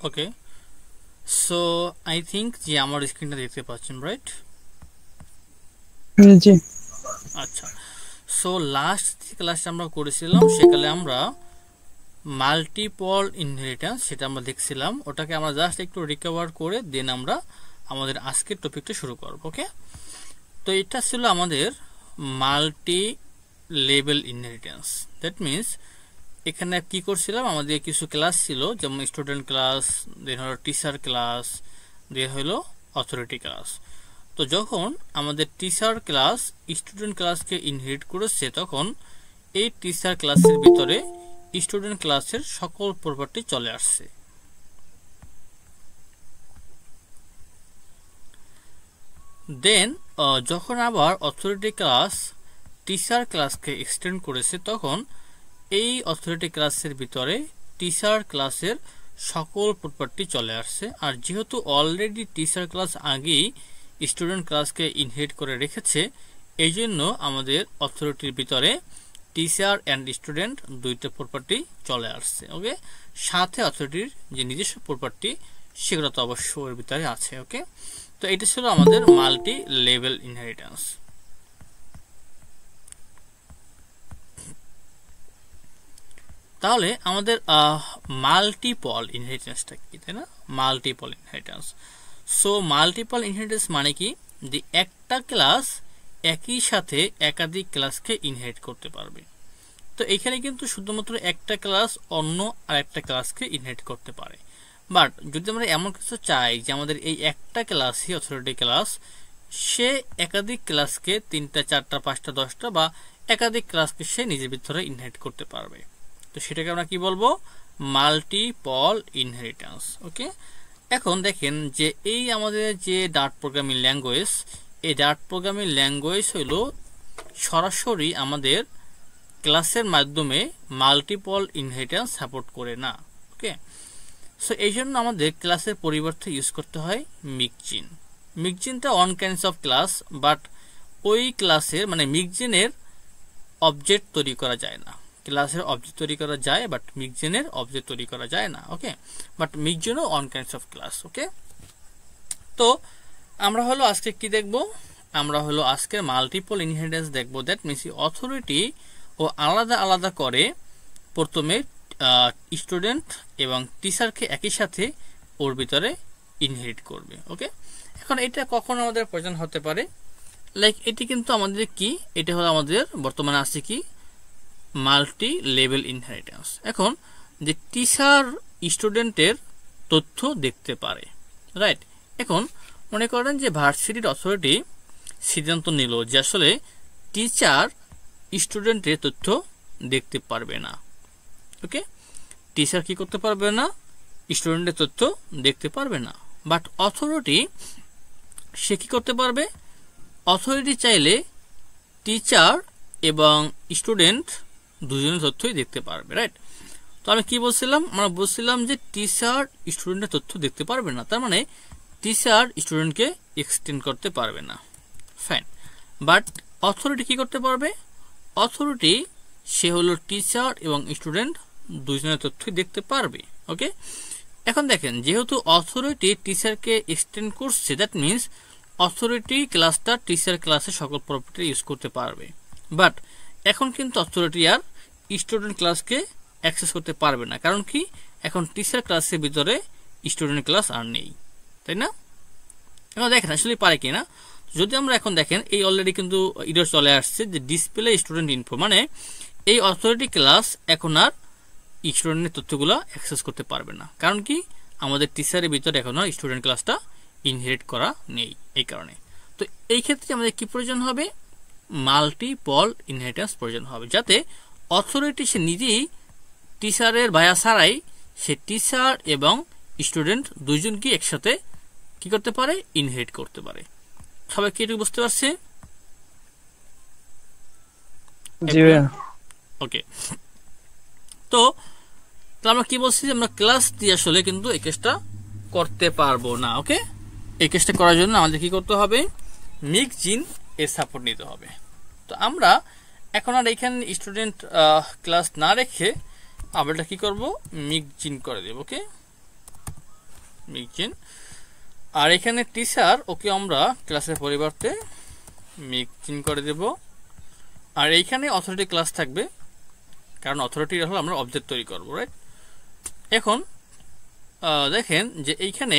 Okay, so I think যে আমার স্ক্রিনটা দেখতে পাচ্ছেন, রাইট? জি। আচ্ছা, সো লাস্ট ক্লাসে আমরা করেছিলাম, সেকালে আমরা মাল্টিপল ইনহেরিটেন্স সেটা আমরা দেখছিলাম। ওটাকে আমরা জাস্ট একটু রিকভার করে দেন আমরা আমাদের আজকের টপিকটা শুরু করব। ওকে, তো এটা ছিল আমাদের multi level inheritance. That means এখানে কি করছিলাম, আমাদের কিছু ক্লাস ছিল, যেমন স্টুডেন্ট ক্লাস, দেন হলো টিচার ক্লাস, দেন হলো অথরিটি ক্লাস। তো যখন আমাদের টিচার ক্লাস স্টুডেন্ট ক্লাসকে ইনহেরিট করেছে, তখন এই টিচার ক্লাসের ভিতরে স্টুডেন্ট ক্লাসের সকল প্রপার্টি চলে আসছে। দেন যখন আবার অথরিটি ক্লাস টিচার ক্লাসকে এক্সটেন্ড করেছে, তখন এই অথরিটি ক্লাসের ভিতরে টিচার ক্লাসের সকল প্রপার্টি চলে আসছে। আর যেহেতু অলরেডি টিচার ক্লাস আগেই স্টুডেন্ট ক্লাসকে ইনহেরিট করে রেখেছে, এই জন্য আমাদের অথরিটির ভিতরে টিচার অ্যান্ড স্টুডেন্ট দুইটা প্রপার্টি চলে আসছে। ওকে, সাথে অথরিটির যে নিজস্ব প্রপার্টি সেগুলো তো অবশ্যই এর ভিতরে আছে। ওকে, তো এটা ছিল আমাদের মাল্টি লেভেল ইনহেরিটেন্স। তাহলে আমাদের মাল্টিপল ইনহেরিটেন্সটা কি, তাই না? Multiple inheritance. So multiple inheritance মানে কি, যে একটা ক্লাস একই সাথে একাধিক ক্লাসকে ইনহেরিট করতে পারবে। তো এখানে কিন্তু শুধুমাত্র একটা ক্লাস অন্য আরেকটা ক্লাসকে ইনহেরিট করতে পারে। বাট যদি আমরা এমন কিছু চাই যে আমাদের এই একটা ক্লাসই অথরিটি ক্লাস, সে একাধিক ক্লাসকে 3টা 4টা 5টা 10টা বা একাধিক ক্লাসকে সে নিজের ভিতরে ইনহেরিট করতে পারবে। তো সেটাকে আমরা কি বলবো, মাল্টিপল ইনহেরিটেন্স। ওকে, এখন দেখেন যে এই আমাদের যে ডার্ট প্রোগ্রামিং ল্যাঙ্গুয়েজ, এই ডার্ট প্রোগ্রামিং ল্যাঙ্গুয়েজ হলো সরাসরি আমাদের ক্লাসের মাধ্যমে মাল্টিপল ইনহেরিটেন্স সাপোর্ট করে না। ওকে, সো এই জন্য আমাদের ক্লাসের পরিবর্তে ইউজ করতে হয় মিক্সজিন। মিক্সজিনটা one kinds of class, but ওই ক্লাসের মানে মিক্সজিনের অবজেক্ট তৈরি করা যায় না। ক্লাসের অবজেক্ট তৈরি করা যায়, বাট মিক্সজিনের অবজেক্ট তৈরি করা যায় না। ওকে, বাট মিক্সজিনও one kinds of class. Okay, তো আমরা হলো আজকে কি দেখব, আমরা হলো আজকে মাল্টিপল ইনহেরিটেন্স দেখব। দ্যাট মিনস অথরিটি ও আলাদা আলাদা করে প্রথমে স্টুডেন্ট এবং টিচারকে একই সাথে ওর ভিতরে ইনহেরিট করবে। ওকে, এখন এটা কখন আমাদের প্রয়োজন হতে পারে, লাইক এটি কিন্তু আমাদের কি, এটা হলো আমাদের বর্তমানে আছে কি মাল্টি লেভেল ইনহেরিটেন্স। এখন যে টিচার স্টুডেন্টের তথ্য দেখতে পারে, রাইট? এখন মনে করেন যে ভার্সিটির অথরিটি সিদ্ধান্ত নিল যে আসলে টিচার স্টুডেন্টের তথ্য দেখতে পারবে না। ওকে, টিচার কি করতে পারবে না, স্টুডেন্টের তথ্য দেখতে পারবে না। বাট অথরিটি সে কি করতে পারবে, অথরিটি চাইলে টিচার এবং স্টুডেন্ট দুজনের তথ্যই দেখতে পারবে, রাইট? তো আমি কি বলছিলাম, আমরা বলছিলাম যে টিচার স্টুডেন্টের তথ্য দেখতে পারবে না, তার মানে টিচার স্টুডেন্টকে এক্সটেন্ড করতে পারবে না। ফাইন, বাট অথরিটি কি করতে পারবে, অথরিটি সে হলো টিচার এবং স্টুডেন্ট দুজনের তথ্যই দেখতে পারবে। ওকে, এখন দেখেন যেহেতু অথরিটি টিচারকে এক্সটেন্ড করছে, দ্যাট মিনস অথরিটি ক্লাসটা টিচার ক্লাসে সকল প্রপার্টি ইউজ করতে পারবে। বাট এখন কিন্তু অথরিটি আর স্টুডেন্ট ক্লাসকে অ্যাক্সেস করতে পারবে না, কারণ কি, এখন টিচার ক্লাসের ভিতরে স্টুডেন্ট ক্লাস আর নেই, তাই না? এখন দেখেন আসলে পারে কিনা। যদি আমরা এখন দেখেন এই অলরেডি কিন্তু এরর চলে আসছে যে ডিসপ্লে স্টুডেন্ট ইনফো, মানে এই অথরিটি ক্লাস এখন আর স্টুডেন্টের তথ্যগুলো অ্যাক্সেস করতে পারবে না, কারণ কি, আমাদের টিচারের ভিতরে এখন আর স্টুডেন্ট ক্লাসটা ইনহেরিট করা নেই। এই কারণে তো এই ক্ষেত্রে আমাদের কি প্রয়োজন হবে, মাল্টিপল ইনহেরিটেন্স প্রয়োজন হবে, যাতে অথরিটি সে নিজেই টিচারের ভায়া ছাড়াই সে টিচার এবং স্টুডেন্ট দুইজনকে একসাথে কি করতে পারে, ইনহেরিট করতে পারে। সবাই কি এটুকু বুঝতে পারছে? ওকে, তো আমরা কি বলছি, আমরা ক্লাস দিয়ে আসলে কিন্তু এই কেসটা করতে পারবো না। ওকে, এই কেসটা করার জন্য আমাদের কি করতে হবে, মিক্সজিন এর সাপোর্ট নিতে হবে। তো আমরা এখন আর এখানে স্টুডেন্ট ক্লাস না রেখে আমরা কি করব, মিক্সজিন করে দেব। ওকে, মিকজিন। আর এখানে টিচার ওকে আমরা ক্লাসের পরিবর্তে মিকজিন করে দেব। আর এইখানে অথরিটি ক্লাস থাকবে, কারণ অথরিটি হলো আমরা অবজেক্ট তৈরি করব, রাইট? এখন দেখেন যে এইখানে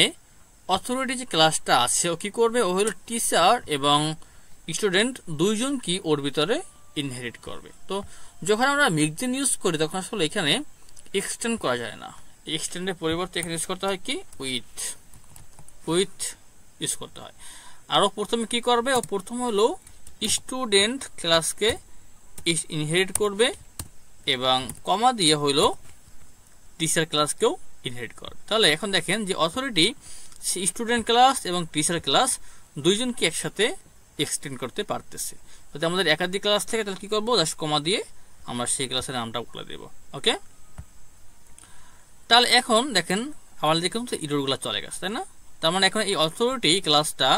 অথরিটি যে ক্লাসটা আছে ও কি করবে, ও হলো টিচার এবং স্টুডেন্ট দুইজন কি ওর ভিতরে ইনহেরিট করবে। তো যখন আমরা মিকজিন ইউজ করি তখন আসলে এখানে এক্সটেন্ড করা যায় না, এক্সটেন্ডের পরিবর্তে এখানে ইউজ করতে হয় কি উইথ ইউজ করতে হয়। আরও প্রথমে কি করবে, ও প্রথম হলো স্টুডেন্ট ক্লাসকে ইনহেরিট করবে এবং কমা দিয়ে হইলো টিচার ক্লাসকেও ইনহেরিট করবে। তাহলে এখন দেখেন যে অথরিটি স্টুডেন্ট ক্লাস এবং টিচার ক্লাস দুইজনকে একসাথে এক্সটেন্ড করতে পারতেছে। যদি আমাদের একাধিক ক্লাস থেকে তাহলে কি করবো, জাস্ট কমা দিয়ে আমরা সেই ক্লাসের নামটা বলে দেব। ওকে, তাহলে এখন দেখেন আমাদের কিন্তু ইররগুলো চলে গেছে, তাই না? তার মানে এখন এই অথরিটি ক্লাসটা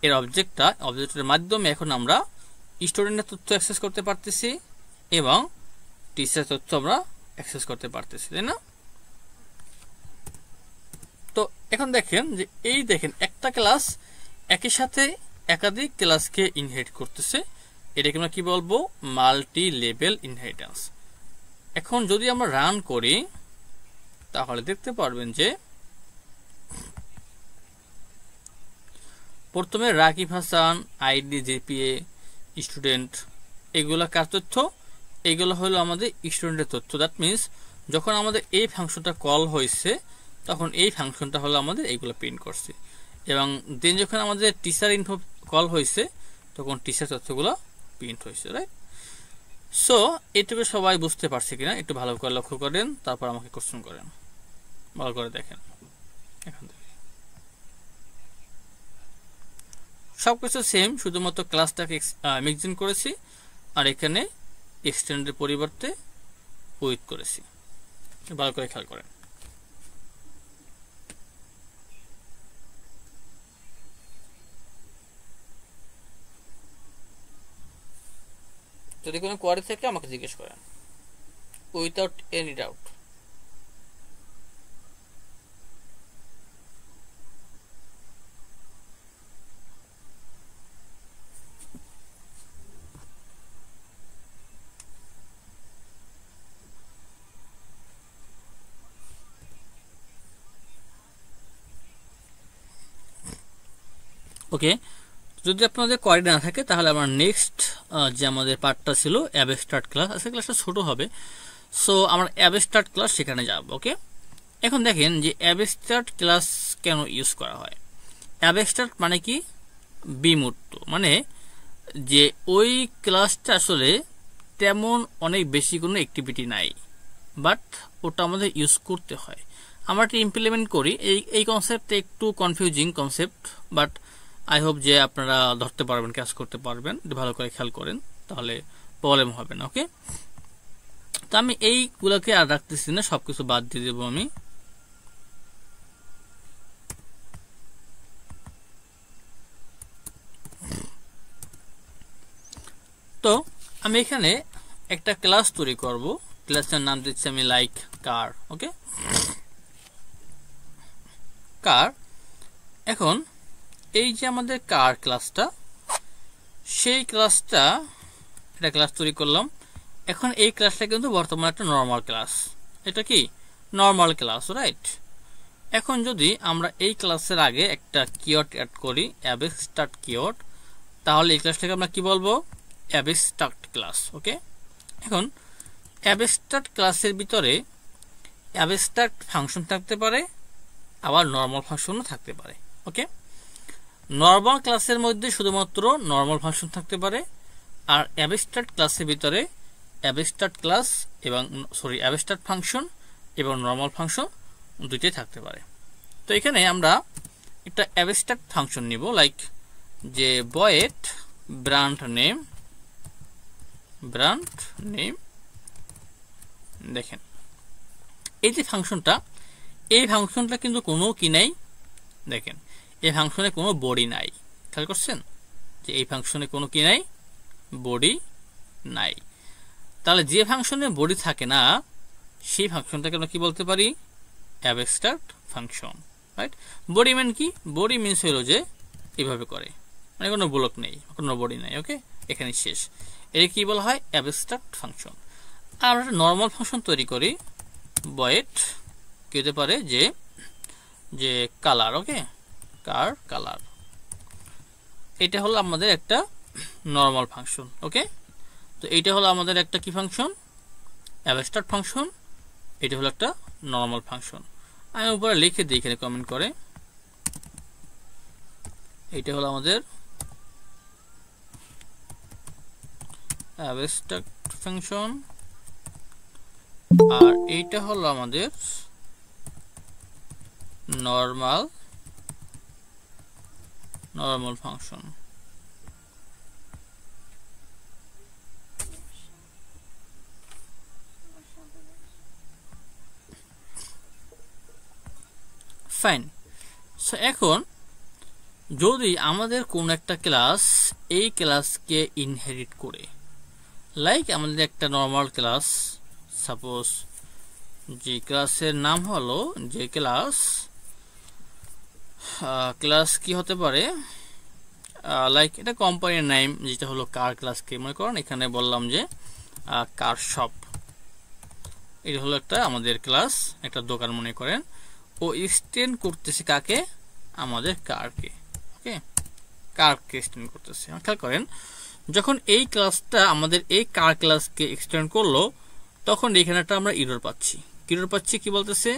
এর অবজেক্টের মাধ্যমে এখন আমরা স্টুডেন্টের তথ্য অ্যাক্সেস করতে পারতেছি এবং টিচার তথ্য আমরা অ্যাক্সেস করতে পারতেছি, তাই না? তো এখন দেখেন যে এই দেখেন একটা ক্লাস একই সাথে একাধিক ক্লাসকে ইনহেরিট করতেছে, এটাকে আমরা কি বলবো, মাল্টি লেভেল ইনহেরিটেন্স। এখন যদি আমরা রান করি তাহলে দেখতে পারবেন যে প্রথমে রাকিব হাসান, আইডি, জেপিএ, স্টুডেন্ট, এগুলো কার তথ্য, এগুলো হলো আমাদের স্টুডেন্টের তথ্য। দ্যাট মিনস যখন আমাদের এই ফাংশনটা কল হয়েছে তখন এই ফাংশনটা হলো আমাদের এইগুলো প্রিন্ট করছে, এবং দেন যখন আমাদের টিচার ইনফো কল হয়েছে তখন টিচার তথ্যগুলো প্রিন্ট হয়েছে, রাইট? সো এটুকু সবাই বুঝতে পারছে কিনা একটু ভালো করে লক্ষ্য করেন, তারপর আমাকে কোশ্চেন করেন, ভালো করে দেখেন। এখান থেকে সবকিছু সেম, শুধুমাত্র ক্লাসটাকে মিক্সিং করেছি আর এখানে এক্সটেন্ডের পরিবর্তে উইথ করেছি। ভালো করে খেয়াল করেন। যদি কোনো কোয়ারি থাকে আমাকে জিজ্ঞেস করেন উইথাউট এনি ডাউট। ওকে, যদি আপনাদের কোয়ারি না থাকে তাহলে আমার নেক্সট যে আমাদের পার্টটা ছিল অ্যাবস্ট্রাক্ট ক্লাস, আজকে ক্লাসটা ছোট হবে, সো আমরা অ্যাবস্ট্রাক্ট ক্লাস সেখানে যাব। ওকে, এখন দেখেন যে অ্যাবস্ট্রাক্ট ক্লাস কেন ইউজ করা হয়। অ্যাবস্ট্রাক্ট মানে কি, বিমূর্ত, মানে যে ওই ক্লাসটা আসলে তেমন অনেক বেশি কোনো অ্যাক্টিভিটি নাই, বাট ওটা আমাদের ইউজ করতে হয়, আমরা এটা ইমপ্লিমেন্ট করি। এই কনসেপ্টটা একটু confusing concept, but I hope যে আপনারা ধরতে পারবেন, ক্যাচ করতে পারবেন, ভালো করে খেয়াল করেন তাহলে প্রবলেম হবে না। ওকে, তো আমি এইগুলোকে আর রাখতেছি না, সবকিছু বাদ দিয়ে দেবো আমি। তো আমি এখানে একটা ক্লাস তৈরি করব, ক্লাসটার নাম দিচ্ছি আমি লাইক কার। ওকে, কার। এখন এই যে আমাদের কার ক্লাসটা, সেই ক্লাসটা একটা ক্লাস তৈরি করলাম। এখন এই ক্লাসটা কিন্তু বর্তমানে একটা নর্মাল ক্লাস, এটা কি নর্মাল ক্লাস, রাইট? এখন যদি আমরা এই ক্লাসের আগে একটা কিওয়ার্ড অ্যাড করি, অ্যাবস্ট্রাক্ট কিওয়ার্ড, তাহলে এই ক্লাসটাকে আমরা কি বলবো, অ্যাবস্ট্রাক্ট ক্লাস। ওকে, এখন অ্যাবস্ট্রাক্ট ক্লাসের ভিতরে অ্যাবস্ট্রাক্ট ফাংশন থাকতে পারে, আবার নর্মাল ফাংশনও থাকতে পারে। ওকে, নর্মাল ক্লাসের মধ্যে শুধুমাত্র নর্মাল ফাংশন থাকতে পারে, আর অ্যাবস্ট্রাক্ট ক্লাসের ভিতরে অ্যাবস্ট্রাক্ট ক্লাস এবং অ্যাবস্ট্রাক্ট ফাংশন এবং নর্মাল ফাংশন দুইটাই থাকতে পারে। তো এখানে আমরা একটা অ্যাবস্ট্রাক্ট ফাংশন নিব, লাইক যে ভয়েড ব্র্যান্ড নেম। দেখেন এই যে ফাংশনটা, এই ফাংশনটা কিন্তু কোনো কি নাই, দেখেন এই ফাংশনে কোনো বডি নাই, খেয়াল করছেন যে এই ফাংশনে কোনো কি নাই, বডি নাই। তাহলে যে ফাংশনে বডি থাকে না সেই ফাংশনটাকে আমরা কি বলতে পারি, অ্যাবস্ট্রাক্ট ফাংশন। রাইট। বডি মিন কি? বডি মিনস হলো যে এইভাবে করে, মানে কোনো ব্লক নেই, কোনো বডি নেই। ওকে, এখানে শেষ। এটা কি বলা হয়? Abstract function. আর আমরা নর্মাল ফাংশন তৈরি করি, ভয়েড কি হতে পারে যে যে কালার। ওকে, কালার, এটা হলো আমাদের একটা নর্মাল ফাংশন। ওকে, তো এইটা হলো আমাদের একটা কি ফাংশন? Abstract function. এটা হলো একটা নর্মাল ফাংশন। আমি উপরে লিখে দিই এখানে কমেন্ট করে। এইটা হলো আমাদের অ্যাবস্ট্রাক্ট ফাংশন, আর এইটা হলো আমাদের নর্মাল ফাংশন। ফাইন। সো এখন যদি আমাদের কোন একটা ক্লাস এই ক্লাসকে ইনহেরিট করে, লাইক আমাদের একটা নর্মাল ক্লাস, সাপোজ যে ক্লাসের নাম হলো যে ক্লাস কি হতে পারে, লাইক এটা কোম্পানির নেম, যেটা হলো কার ক্লাসকে মনে করেন এখানে বললাম যে কার শপ। এটা হলো একটা আমাদের ক্লাস, একটা দোকান মনে করেন। ও এক্সটেন্ড করতেছে কাকে? আমাদের কারকে। ওকে, কারকে এক্সটেন্ড করতেছে। খেয়াল করেন, যখন এই ক্লাসটা আমাদের এই কার ক্লাসকে এক্সটেন্ড করলো, তখন এখানে একটা আমরা এরর পাচ্ছি। কি বলতেছে?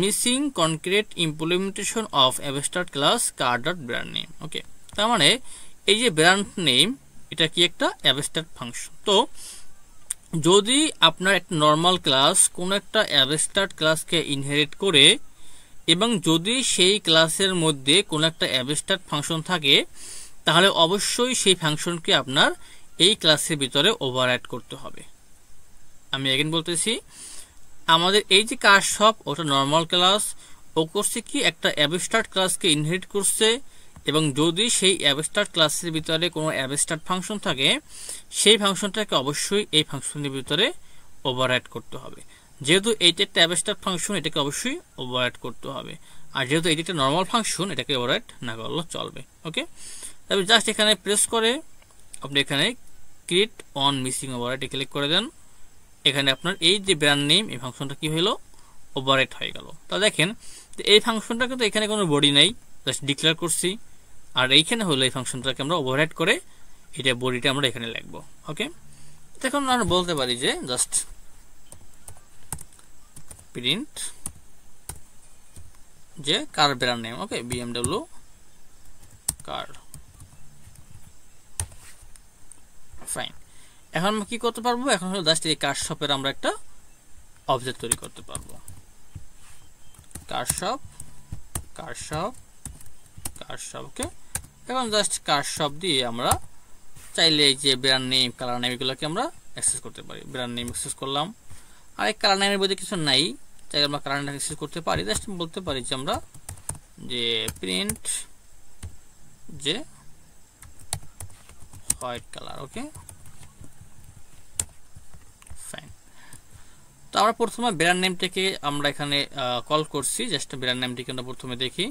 Missing concrete implementation of abstract class car dot brand name. Okay, তার মানে এই যে ব্র্যান্ড নেম, এটা কি একটা অ্যাবস্ট্রাক্ট ফাংশন। তো যদি আপনার একটা নর্মাল ক্লাস কোন একটা অ্যাবস্ট্রাক্ট ক্লাসকে ইনহেরিট করে, এবং যদি সেই ক্লাসের মধ্যে কোন একটা অ্যাবস্ট্রাক্ট ফাংশন থাকে, তাহলে অবশ্যই সেই ফাংশনকে আপনার এই ক্লাসের ভিতরে ওভাররাইড করতে হবে। আমি এগেন বলতেছি, আমাদের এই যে কার শপ, ওটা নর্মাল ক্লাস, ও করছে কি একটা অ্যাবস্ট্রাক্ট ক্লাসকে ইনহেরিট করছে, এবং যদি সেই অ্যাবস্ট্রাক্ট ক্লাসের ভিতরে কোনো অ্যাবস্ট্রাক্ট ফাংশন থাকে, সেই ফাংশনটাকে অবশ্যই এই ফাংশনের ভিতরে ওভাররাইড করতে হবে। যেহেতু এইটা একটা অ্যাবস্ট্রাক্ট ফাংশন, এটাকে অবশ্যই ওভাররাইড করতে হবে। আর যেহেতু এইটা একটা নর্মাল ফাংশন, এটাকে ওভাররাইড না করলেও চলবে। ওকে, তবে জাস্ট এখানে প্রেস করে আপনি এখানে create on missing override click করে দেন। এখানে আপনার এই যে ব্র্যান্ড নেম, এই ফাংশনটা কি হলো? ওভাররাইড হয়ে গেল। তা দেখেন, এই ফাংশনটা কিন্তু এখানে কোনো বডি নাই, জাস্ট ডিক্লেয়ার করছি। আর এইখানে হলো এই ফাংশনটাকে আমরা ওভাররাইড করে এটা বডিটা আমরা এখানে লিখবো। ওকে, এখন আমরা বলতে পারি যে জাস্ট প্রিন্ট যে কার ব্র্যান্ড নেম। ওকে, BMW কার। ফাইন। এখন আমরা কি করতে পারবো? এখন হলো জাস্ট এই কার শপের আমরা একটা অবজেক্ট তৈরি করতে পারবো। কার শপ। ওকে, এখন জাস্ট কার শপ দিয়ে আমরা চাইলে এই যে ব্র্যান্ড নেম, কালার নেম, এগুলোকে আমরা অ্যাক্সেস করতে পারি। ব্র্যান্ড নেম অ্যাক্সেস করলাম, আর এই কালার নেমের মধ্যে কিছু নাই, চাইলে আমরা কালার নেম অ্যাক্সেস করতে পারি। জাস্ট বলতে পারি যে আমরা যে প্রিন্ট যে হোয়াইট কালার। ওকে, ফাইন। তো আমরা প্রথমে ব্র্যান্ড নেমটাকে আমরা এখানে কল করছি। জাস্ট ব্র্যান্ড নেমটিকে আমরা প্রথমে দেখি।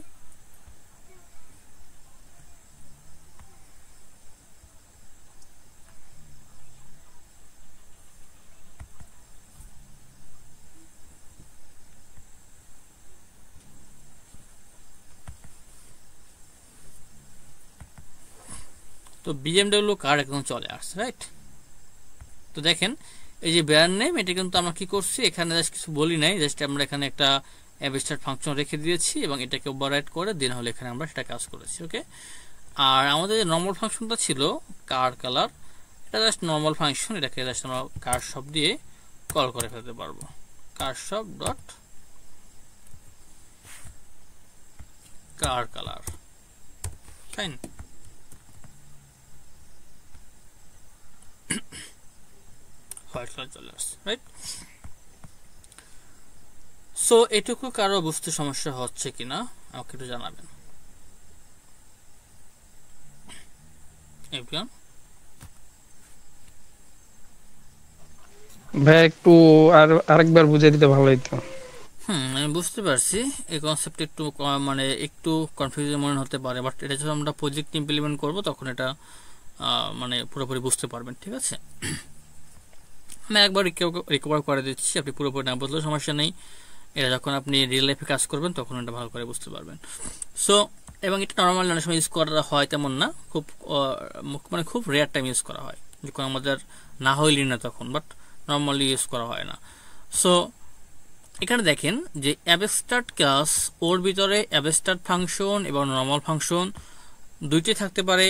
তো BMW কার এখন চলে আসছে, রাইট? তো দেখেন, এই যে ব্র্যান্ড নেম, এটা কিন্তু আমরা কি করছি, এখানে জাস্ট কিছু বলি নাই, জাস্ট আমরা এখানে একটা অ্যাবস্ট্রাক্ট ফাংশন রেখে দিয়েছি এবং এটাকে ওভাররাইড করে দেন হলে এখানে আমরা সেটা কাজ করেছি। ওকে, আর আমাদের যে নর্মাল ফাংশনটা ছিল কার কালার, এটা জাস্ট নর্মাল ফাংশন, এটাকে জাস্ট আমরা কার শপ দিয়ে কল করে ফেলতে পারবো। কার শপ ডট কার কালার। ফাইন। হোয়াইট কালার চলে আসছে, রাইট? সো এটুকু কারো বুঝতে সমস্যা হচ্ছে কিনা আমাকে একটু জানাবেন। ভাই একটু আরেকবার বুঝিয়ে দিতে ভালো হতো। আমি বুঝতে পারছি এই কনসেপ্ট একটু মানে একটু কনফিউজন মনে হতে পারে, বাট এটা যখন আমরা প্রজেক্ট ইমপ্লিমেন্ট করব তখন এটা মানে পুরোপুরি বুঝতে পারবেন। ঠিক আছে, আমি একবার রিকভার করে দিচ্ছি, আপনি পুরোপুরি না বুঝলেও সমস্যা নেই। এটা যখন আপনি রিয়েল লাইফে কাজ করবেন তখন এটা ভালো করে বুঝতে পারবেন। সো এবং এটা নর্মালি অনেক সময় ইউজ করা হয় তেমন না, খুব মানে খুব রেয়ার টাইম ইউজ করা হয়, যখন আমাদের না হইলি না তখন, বাট নর্মালি ইউজ করা হয় না। সো এখানে দেখেন যে অ্যাবস্ট্রাক্ট ক্লাস, ওর ভিতরে অ্যাবস্ট্রাক্ট ফাংশন এবং নর্মাল ফাংশন দুইটি থাকতে পারে।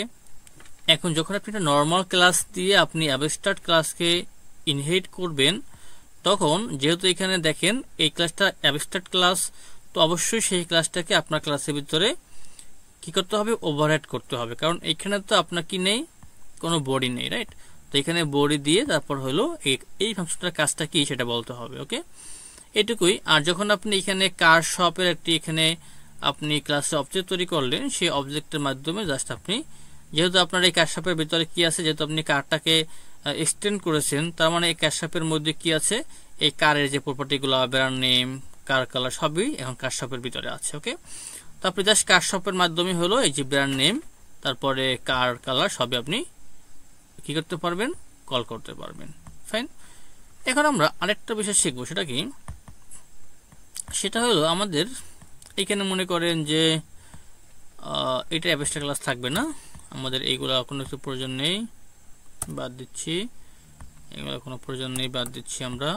এখন যখন আপনি একটা নর্মাল ক্লাস দিয়ে আপনি অ্যাবস্ট্রাক্ট ক্লাসকে ইনহেরিট করবেন, তখন যেহেতু এখানে দেখেন এই ক্লাসটা অ্যাবস্ট্রাক্ট ক্লাস, তো অবশ্যই সেই ক্লাসটাকে আপনার ক্লাসের ভিতরে কি করতে হবে, ওভাররাইড করতে হবে, কারণ এখানে তো আপনার কি নেই, কোনো বডি নেই, রাইট? তো এখানে বডি দিয়ে তারপর হলো এই ফাংশনটার কাজটা কি সেটা বলতে হবে। ওকে, এটুকুই। আর যখন আপনি এখানে কার শপের একটি এখানে আপনি ক্লাসে অবজেক্ট তৈরি করলেন, সেই অবজেক্টের মাধ্যমে জাস্ট আপনি যেহেতু আপনার এই কার শপের ভিতরে কি আছে, যেহেতু আপনি কারটাকে এক্সটেন্ড করেছেন, তার মানে এই কার শপের মধ্যে কি আছে, এই কারের যে প্রপার্টিগুলো, ব্র্যান্ড নেম, কার কালার সবই এখন কার শপের ভিতরে আছে। ওকে, তো আপনি জাস্ট কার শপের মাধ্যমে হলো এই যে ব্র্যান্ড নেম তারপরে কার কালার সবই আপনি কি করতে পারবেন, কল করতে পারবেন। ফাইন। এখন আমরা আরেকটা বিষয় শিখবো, সেটা কি, সেটা হলো আমাদের এখানে মনে করেন যে এটা অ্যাবস্ট্রাক্ট ক্লাস থাকবে না, আমাদের এইগুলো কোনো কিছু প্রয়োজন নেই, বাদ দিচ্ছি, এগুলো কোনো প্রয়োজন নেই, বাদ দিচ্ছি আমরা,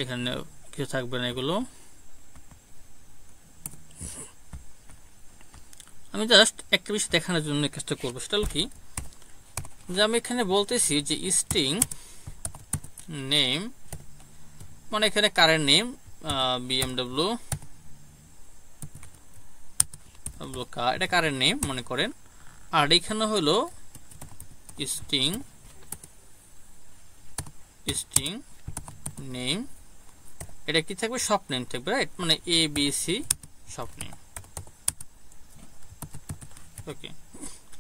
এখানে কিছু থাকবে না এগুলো। আমি জাস্ট একটা বিষয় দেখানোর জন্য কাজটা করবো, সেটা হলো কি, যে আমি এখানে বলতেছি যে স্ট্রিং নেম, মানে এখানে কারের নেম BMW কার, এটা কারের নেম মনে করেন, আর এখানে হলো স্ট্রিং নেম, এটা কি থাকবে, শপ নেম থাকবে, রাইট? মানে ABC শপ নেম। ওকে,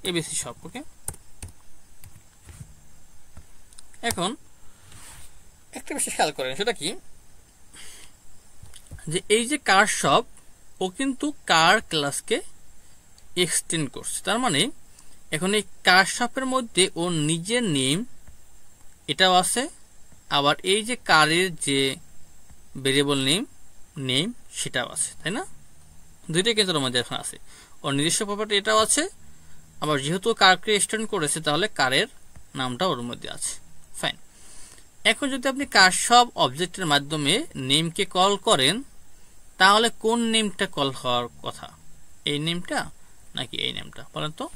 ABC শপ। ওকে, এখন একটা বিষয় খেয়াল করেন, সেটা কি, যে এই যে কার শপ, ও কিন্তু কার ক্লাসকে এক্সটেন্ড করছে, তার মানে এখন এই কার শপের মধ্যে ওর নিজের নেম এটাও আছে, আবার এই যে কারের যে ভেরিয়েবল নেম সেটাও আছে, তাই না? দুইটাই কিন্তু ওর মধ্যে এখন আছে, ওর নিজস্ব প্রপার্টি এটাও আছে, আবার যেহেতু কারকে এক্সটেন্ড করেছে তাহলে কারের নামটা ওর মধ্যে আছে। ফাইন। এখন যদি আপনি কার শপ অবজেক্টের মাধ্যমে নেমকে কল করেন, তাহলে কোন নেমটা কল হওয়ার কথা, এই নেমটা নাকি এই নেমটা, বলেন তো?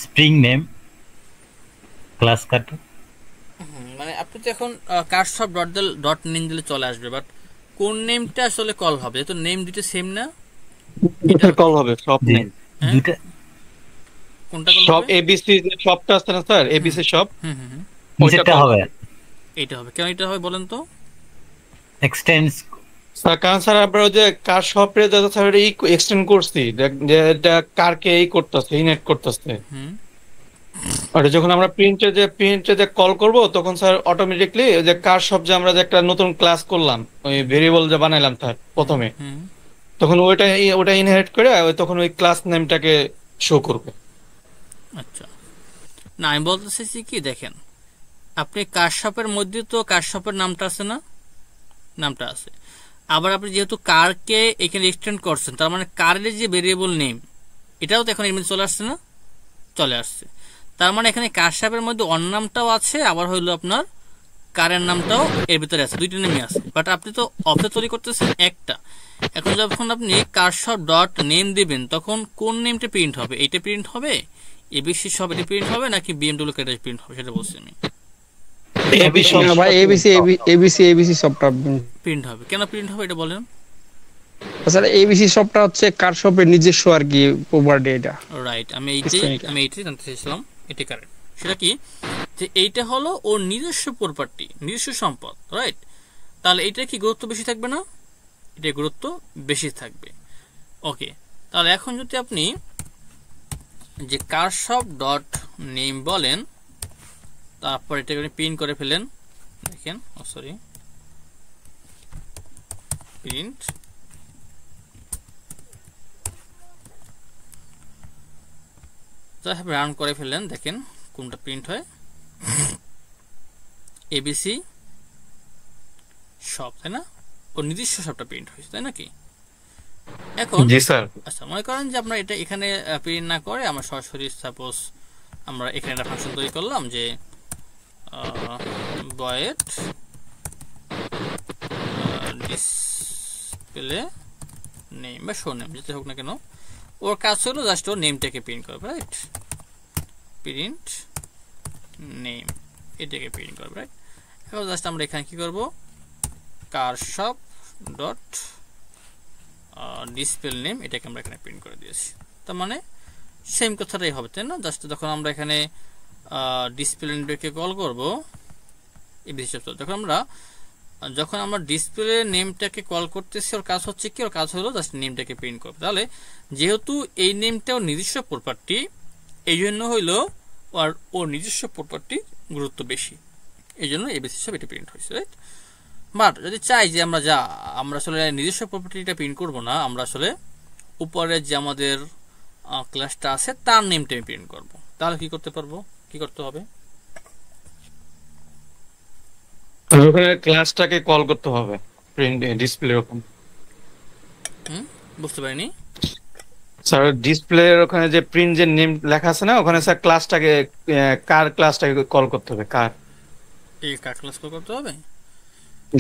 স্প্রিং নেম ক্লাস কাট, মানে আপনি তো এখন কার শপ ডট নেম দিলে চলে আসবে, বাট কোন নেমটা আসলে কল হবে, যেহেতু নেম দুটো সেম না, এটা কল হবে সব নেম, দুইটা কোনটা কল সব হবে? এবিসি যে শপটা আছে না স্যার, এবিসি শপ, নিচেরটা হবে, এটা হবে। কেন এটা হবে বলেন তো? এক্সটেন্স স্যার কারণ স্যার আমরা ওই যে কার শপে যত স্যার এই এক্সটেন্ড করছি, যে এটা কারকে এই করতেছে, ইনেট করতেছে, আর যখন আমরা প্রিন্টে যে কল করব তখন স্যার অটোমেটিকলি ওই যে কার শপ যে আমরা যে একটা নতুন ক্লাস করলাম, ওই ভেরিয়েবল যে বানাইলাম স্যার প্রথমে, তখন ওটা ইনহেরিট করে তখন ওই ক্লাস নেমটাকে শো করবে। আচ্ছা, না আমি বলতে চাইছি কি, দেখেন আপনি কার শপের মধ্যে তো কার শপের নামটা আছে না, নামটা আছে, আবার আপনি যেহেতু কারকে এখানে এক্সটেন্ড করছেন, তার মানে কারের যে ভেরিয়েবল নেম এটাও তো এখন এর মধ্যে চলে আসছে না, চলে আসছে, তার মানে এখানে কার শপের মধ্যে অন নামটাও আছে, আবার হইলো আপনার কারের নামটাও এর ভিতরে আছে, দুইটা নেমই আছে, বাট আপনি তো অবজেক্ট তৈরি করতেছেন একটা। এখন যখন আপনি কার শপ ডট নেম দিবেন, তখন কোন নেমটা প্রিন্ট হবে, এইটা প্রিন্ট হবে, এবিসি সব এটা প্রিন্ট হবে, নাকি BMW এটা প্রিন্ট হবে, সেটা বলছি আমি। ভাই এবিসি সবটা প্রিন্ট হবে। কেন প্রিন্ট হবে এটা বলেন? স্যার এবিসি সবটা হচ্ছে কার শপের নিজস্ব আর কি প্রপার্টি, এটা রাইট, আমি এইটাই জানতে চাইছিলাম, এটা কারেক্ট। সেটা কি, যে এইটা হলো ওর নিজস্ব প্রপার্টি, নিজস্ব সম্পদ, রাইট? তাহলে এটা কি গুরুত্ব বেশি থাকবে না? এটা গুরুত্ব বেশি থাকবে। ওকে, তাহলে এখন যদি আপনি যে কার শপ ডট নেম বলেন, তারপর এটাকে আপনি প্রিন্ট করে ফেলেন, দেখেন সরি প্রিন্ট রান করে ফেলেন, দেখেন কোনটা প্রিন্ট হয়, এবিসি সব, তাই না? ও নিজস্ব সবটা প্রিন্ট হয়েছে, তাই নাকি? এখন জি স্যার। আচ্ছা মনে করেন যে আমরা এটা এখানে প্রিন্ট না করে আমরা সরাসরি সাপোজ আমরা এখানে একটা ফাংশন তৈরি করলাম যে void ডিসপ্লে নেম বা শো নেম যেটা হোক না কেন, ওর কাজ হলো জাস্ট ওর নেমটাকে প্রিন্ট করবে, রাইট? প্রিন্ট নেম এটাকে প্রিন্ট করবে, রাইট? এখন জাস্ট আমরা এখানে কি করব, কারশপ ডট ডিসপ্লে নেম এটাকে আমরা এখানে প্রিন্ট করে দিয়েছি। তার মানে সেম কথাটাই হবে, তাই না? জাস্ট যখন আমরা এখানে ডিসপ্লে নেমটাকে কল করব, এই বিশেষ যখন আমরা ডিসপ্লে নেমটাকে কল করতেছি, ওর কাজ হচ্ছে কি, ওর কাজ হলো জাস্ট নেমটাকে প্রিন্ট করবে। তাহলে যেহেতু এই নেমটাও নিজস্ব প্রপার্টি, এই জন্য হইলো ওর নিজস্ব প্রপার্টি গুরুত্ব বেশি, এই জন্য এই বেসিস এটা প্রিন্ট হয়েছে, রাইট? বাট যদি চাই যে আমরা আসলে নিজস্ব প্রপার্টিটা প্রিন্ট করব না, আমরা আসলে উপরে যে আমাদের ক্লাসটা আছে তার নেমটা প্রিন্ট করব, তাহলে কি করতে পারবো, কি করতে হবে? ওখানে ক্লাসটাকে কল করতে হবে প্রিন্ট ডিসপ্লে এরকম। বুঝতে পারিনি স্যার, ডিসপ্লের ওখানে যে প্রিন্ট যে নেম লেখা আছে না, ওখানে স্যার ক্লাসটাকে কার ক্লাসটাকে কল করতে হবে, কার এই কার ক্লাস কল করতে হবে?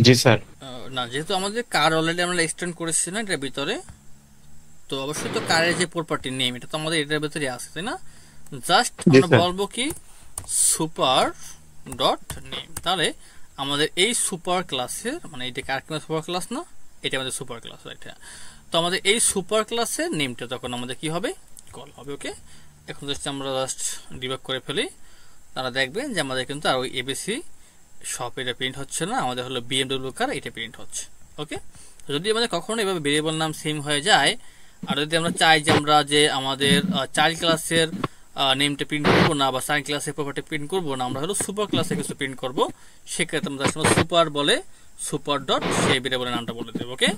জি স্যার। না, যেহেতু আমাদের কার অলরেডি আমরা এক্সটেন্ড করেছি না এটার ভিতরে, তো অবশ্যই তো কারের যে প্রপার্টি নেম এটা তো আমাদের এটার ভিতরে আছে, তাই না? জাস্ট আমরা বলবো কি সুপার ডট নেম, তাহলে আমাদের এই সুপার ক্লাসের মানে এটা কার ক্লাস সুপার ক্লাস না, এটা আমাদের সুপার ক্লাস, রাইট? তো আমাদের এই সুপার ক্লাসের নেমটা তখন আমাদের কি হবে, কল হবে। ওকে, এখন জাস্ট আমরা জাস্ট ডিবাগ করে ফেলি, তারা দেখবেন যে আমাদের কিন্তু আর ওই এবিসি শপ এটা প্রিন্ট হচ্ছে না, আমাদের হলো বিএমডব্লিউ কার এটা প্রিন্ট হচ্ছে। ওকে, যদি আমাদের কখনো এভাবে ভেরিয়েবল নাম সেম হয়ে যায়, আর যদি আমরা চাই যে আমরা যে আমাদের চাইল্ড ক্লাসের নেমটা প্রিন্ট করবো না বা সাইন ক্লাসের প্রপার্টি প্রিন্ট করবো না, আমরা হলো সুপার ক্লাসে কিছু প্রিন্ট করবো, সেক্ষেত্রে আমরা সুপার বলে সুপার ডট সেই ভেরিয়েবলের নামটা বলে দেবো। ওকে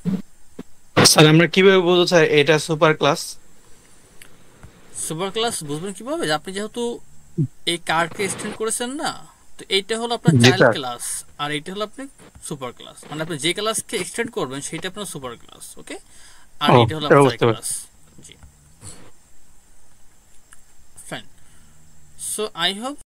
স্যার, আমরা কিভাবে বুঝবো স্যার এটা সুপার ক্লাস? সুপার ক্লাস বুঝবেন কিভাবে, আপনি যেহেতু এই কার্ডকে এক্সটেন্ড করেছেন না, তো এইটা হলো আপনার চাইল্ড ক্লাস আর এইটা হলো আপনার সুপার ক্লাস, মানে আপনি যে ক্লাসকে এক্সটেন্ড করবেন সেটা আপনার সুপার ক্লাস। ওকে, আর এটা হলো আপনার child class. G, fine. So I hope